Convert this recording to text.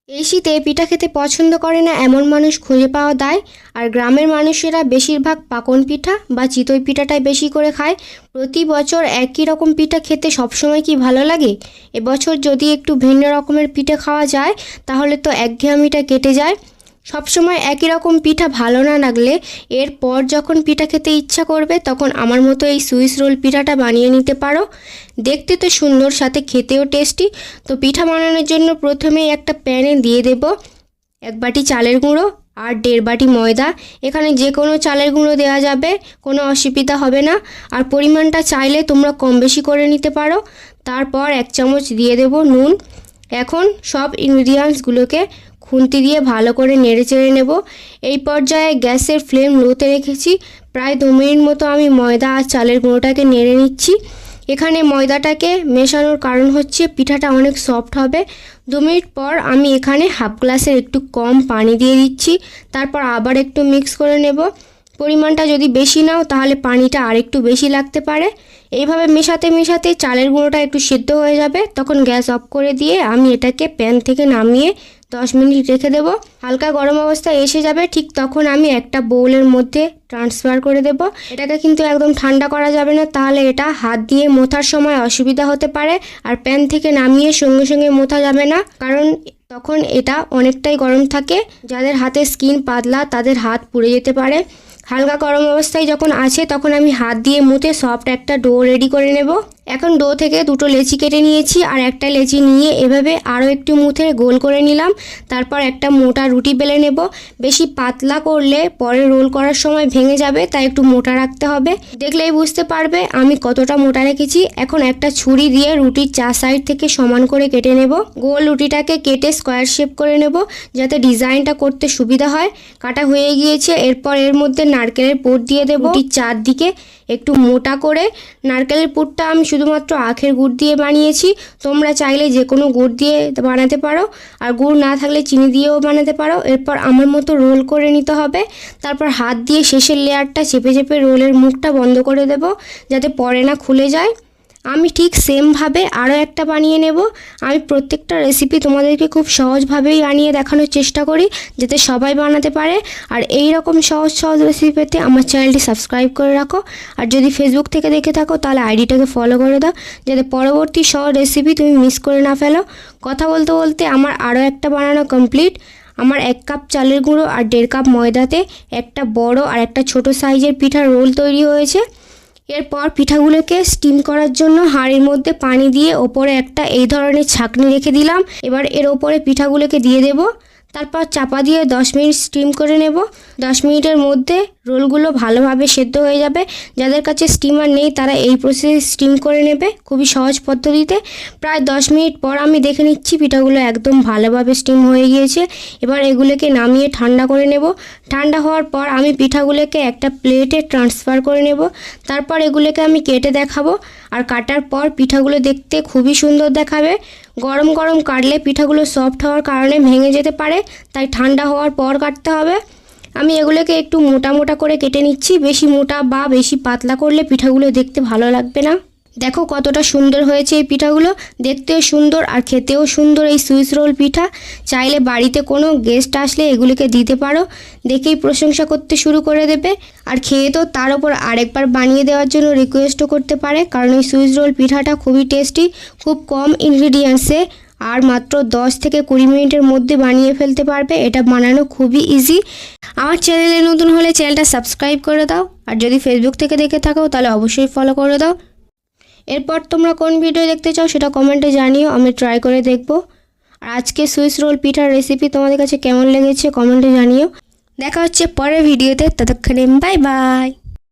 এই শীতে পিঠা খেতে পছন্দ করে না এমন মানুষ খুঁজে পাওয়া দায়। আর গ্রামের মানুষেরা বেশিরভাগ পাকন পিঠা বা চিতই পিঠাটাই বেশি করে খায়। প্রতি বছর একই রকম পিঠা খেতে সবসময় কি ভালো লাগে? এবছর যদি একটু ভিন্ন রকমের পিঠা খাওয়া যায় তাহলে তো একঘেয়েমিটা কেটে যায়। সবসময় একই রকম পিঠা ভালো না লাগলে এরপর যখন পিঠা খেতে ইচ্ছা করবে তখন আমার মতো এই সুইস রোল পিঠাটা বানিয়ে নিতে পারো। দেখতে তো সুন্দর, সাথে খেতেও টেস্টি। তো পিঠা বানানোর জন্য প্রথমেই একটা প্যানে দিয়ে দেব 1 বাটি চালের গুঁড়ো আর 1.5 বাটি ময়দা। এখানে যে কোনো চালের গুঁড়ো দেওয়া যাবে, কোনো অসুবিধা হবে না। আর পরিমাণটা চাইলে তোমরা কম বেশি করে নিতে পারো। তারপর 1 চামচ দিয়ে দেব নুন। এখন সব ইনগ্রিডিয়েন্টসগুলোকে খুন্তি দিয়ে ভালো করে নেড়ে চেড়ে নেব। এই পর্যায়ে গ্যাসের ফ্লেম লোতে রেখেছি। প্রায় 2 মিনিট মতো আমি ময়দা আর চালের গুঁড়োটাকে নেড়ে নিচ্ছি। এখানে ময়দাটাকে মেশানোর কারণ হচ্ছে পিঠাটা অনেক সফট হবে। 2 মিনিট পর আমি এখানে হাফ গ্লাসের একটু কম পানি দিয়ে দিচ্ছি। তারপর আবার একটু মিক্স করে নেব। পরিমাণটা যদি বেশি নাও তাহলে পানিটা আরেকটু বেশি লাগতে পারে। এইভাবে মেশাতে মেশাতে চালের গুঁড়োটা একটু সিদ্ধ হয়ে যাবে। তখন গ্যাস অফ করে দিয়ে আমি এটাকে প্যান থেকে নামিয়ে 10 মিনিট রেখে দেব। হালকা গরম অবস্থায় এসে যাবে, ঠিক তখন আমি একটা বোলের মধ্যে ট্রান্সফার করে দেব। এটাকে কিন্তু একদম ঠান্ডা করা যাবে না, তাহলে এটা হাত দিয়ে মোথার সময় অসুবিধা হতে পারে। আর প্যান থেকে নামিয়ে সঙ্গে সঙ্গে মোথা যাবে না, কারণ তখন এটা অনেকটাই গরম থাকে। যাদের হাতের স্কিন পাতলা তাদের হাত পুড়ে যেতে পারে। হালকা গরম অবস্থায় যখন আছে তখন আমি হাত দিয়ে মুথে সফট একটা ডো রেডি করে নেব। এখন ডো থেকে 2টো লেচি কেটে নিয়েছি আর একটা লেচি নিয়ে এভাবে আরও একটু মুথে গোল করে নিলাম। তারপর একটা মোটা রুটি বেলে নেব। বেশি পাতলা করলে পরে রোল করার সময় ভেঙে যাবে, তাই একটু মোটা রাখতে হবে। দেখলেই বুঝতে পারবে আমি কতটা মোটা রেখেছি। এখন একটা ছুরি দিয়ে রুটির 4 সাইড থেকে সমান করে কেটে নেব। গোল রুটিটাকে কেটে স্কোয়ার শেপ করে নেব যাতে ডিজাইনটা করতে সুবিধা হয়। কাটা হয়ে গিয়েছে। এরপর এর মধ্যে নারকেলের পুর দিয়ে দেব। রুটির চারদিকে একটু মোটা করে। নারকেলের পুরটা আমি শুধুমাত্র আখের গুড় দিয়ে বানিয়েছি। তোমরা চাইলে যে কোনো গুড় দিয়ে বানাতে পারো, আর গুড় না থাকলে চিনি দিয়েও বানাতে পারো। এরপর আমার মতো রোল করে নিতে হবে। তারপর হাত দিয়ে শেষের লেয়ারটা চেপে চেপে রোলের মুখটা বন্ধ করে দেব যাতে পরে না খুলে যায়। আমি ঠিক সেমভাবে আরও একটা বানিয়ে নেব। আমি প্রত্যেকটা রেসিপি তোমাদেরকে খুব সহজভাবেই বানিয়ে দেখানোর চেষ্টা করি যাতে সবাই বানাতে পারে। আর এই রকম সহজ সহজ রেসিপি পেতে আমার চ্যানেলটি সাবস্ক্রাইব করে রাখো। আর যদি ফেসবুক থেকে দেখে থাকো তাহলে আইডিটাকে ফলো করে দাও যাতে পরবর্তী সহজ রেসিপি তুমি মিস করে না ফেলো। কথা বলতে বলতে আমার আরও একটা বানানো কমপ্লিট। আমার 1 কাপ চালের গুঁড়ো আর 1.5 কাপ ময়দাতে একটা বড় আর একটা ছোট সাইজের পিঠার রোল তৈরি হয়েছে। এরপর পিঠাগুলোকে স্টিম করার জন্য হাঁড়ির মধ্যে পানি দিয়ে ওপরে একটা এই ধরনের ছাঁকনি রেখে দিলাম। এবার এর ওপরে পিঠাগুলোকে দিয়ে দেব। তারপর চাপা দিয়ে 10 মিনিট স্টিম করে নেব। 10 মিনিটের মধ্যে রোলগুলো ভালোভাবে সেদ্ধ হয়ে যাবে। যাদের কাছে স্টিমার নেই তারা এই প্রসেসে স্টিম করে নেবে, খুবই সহজ পদ্ধতিতে। প্রায় 10 মিনিট পর আমি দেখে নিচ্ছি পিঠাগুলো একদম ভালোভাবে স্টিম হয়ে গিয়েছে। এবার এগুলোকে নামিয়ে ঠান্ডা করে নেব। ঠান্ডা হওয়ার পর আমি পিঠাগুলোকে একটা প্লেটে ট্রান্সফার করে নেব। তারপর এগুলোকে আমি কেটে দেখাবো। আর কাটার পর পিঠাগুলো দেখতে খুবই সুন্দর দেখাবে। গরম গরম কাটলে পিঠাগুলো সফট হওয়ার কারণে ভেঙে যেতে পারে, তাই ঠান্ডা হওয়ার পর কাটতে হবে। আমি এগুলোকে একটু মোটা মোটা করে কেটে নিচ্ছি। বেশি মোটা বা বেশি পাতলা করলে পিঠাগুলো দেখতে ভালো লাগবে না। দেখো কতটা সুন্দর হয়েছে এই পিঠাগুলো, দেখতেও সুন্দর আর খেতেও সুন্দর এই সুইস রোল পিঠা। চাইলে বাড়িতে কোনো গেস্ট আসলে এগুলোকে দিতে পারো, দেখেই প্রশংসা করতে শুরু করে দেবে। আর খেয়ে তো তার ওপর আরেকবার বানিয়ে দেওয়ার জন্য রিকোয়েস্টও করতে পারে, কারণ এই সুইস রোল পিঠাটা খুবই টেস্টি। খুব কম ইনগ্রিডিয়েন্টসে আর মাত্র 10 থেকে 20 মিনিটের মধ্যে বানিয়ে ফেলতে পারবে। এটা বানানো খুবই ইজি। আমার চ্যানেলে নতুন হলে চ্যানেলটা সাবস্ক্রাইব করে দাও। আর যদি ফেসবুক থেকে দেখে থাকো তাহলে অবশ্যই ফলো করে দাও। এরপর তোমরা কোন ভিডিও দেখতে চাও সেটা কমেন্টে জানিও, আমি ট্রাই করে দেখব। আর আজকে সুইস রোল পিঠার রেসিপি তোমাদের কাছে কেমন লেগেছে কমেন্টে জানিও। দেখা হচ্ছে পরের ভিডিওতে, ততক্ষণে বাই বাই।